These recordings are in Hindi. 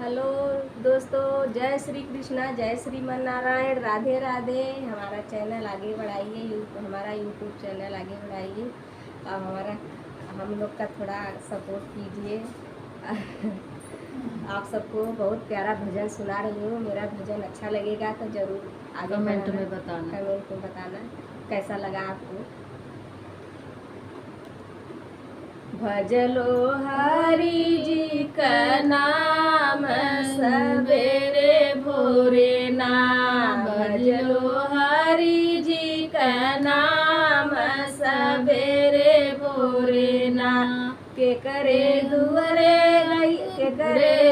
हेलो दोस्तों, जय श्री कृष्णा, जय श्रीमन नारायण, राधे राधे। हमारा चैनल आगे बढ़ाइए, हमारा यूट्यूब चैनल आगे बढ़ाइए और हम लोग का थोड़ा सपोर्ट कीजिए। आप सबको बहुत प्यारा भजन सुना रही हूँ। मेरा भजन अच्छा लगेगा तो ज़रूर आगे कमेंट में बताना। कमेंट में बताना कैसा लगा आपको। भजलो हरि जी का नाम सवेरे भोरे ना, भजलो हरि जी का नाम सवेरे भोरे ना। के करे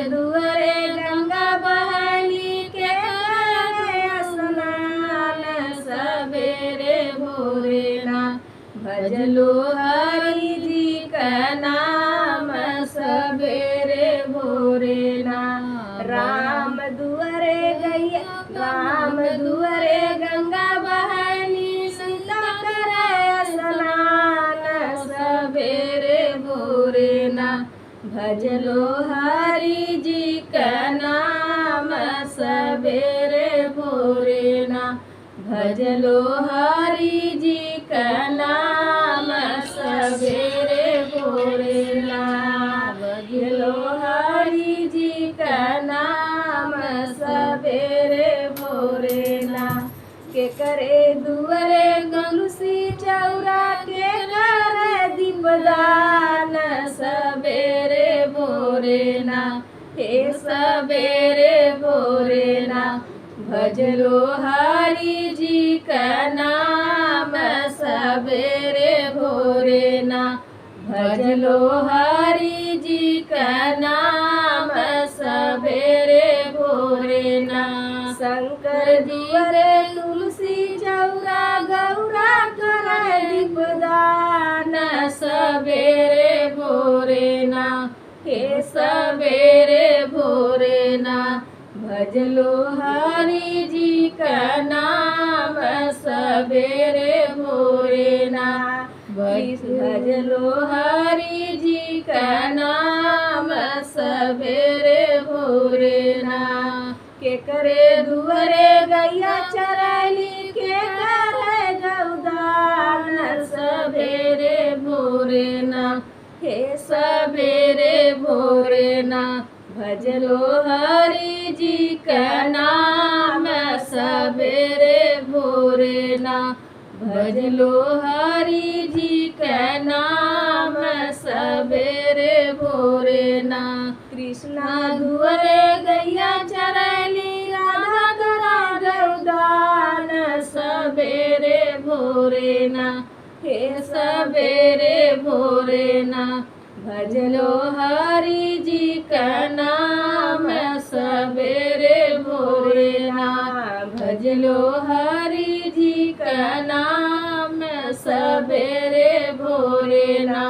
दुआरे गंगा बहनी, के करे स्नान सवेरे भोरे ना। भजलो हरि जी का नाम सवेरे भोरे ना। राम दुआरे गंगा बहनी, सीता करे स्नान सवेरे भोरे ना। भजलो हरि जी का नाम सवेरे भोरे ना। भजलो हरि जी का नाम सवेरे भोरे ना। भजलो हरि जी का नाम सवेरे भोरे ना। के करे दुआरे गंगुसी चौरा, के करे दीपदान सवेरे भोरे ना। हे सवेरे भोरे ना। भजलो हरि जी का नाम सवेरे भोरे ना। भजलो हरि जी का नाम सवेरे भोरे ना। शंकर दुआरे तुलसी चौरा, गौरा करे दीपदान सवेरे भोरे ना। हे सवेरे भोरे ना। भजलो हरि जी का नाम सवेरे भोरे ना। भजलो हरि जी का नाम सवेरे भोरे ना। के करे दुआरे गैया चरैली, के करे गौदान सवेरे भोरे ना। हे सवेरे भोरे ना। भजलो हरि जी का नाम सवेरे भोरे ना। भजलो हरि जी का नाम सवेरे भोरे ना। कृष्णा दुआरे गैया चरैली, राधा करा गौदान सवेरे भोरे ना। हे सवेरे भोरे ना। भजलो हरि जी का नाम सवेरे भोरे ना। भजलो हरि जी का नाम सवेरे भोरे ना।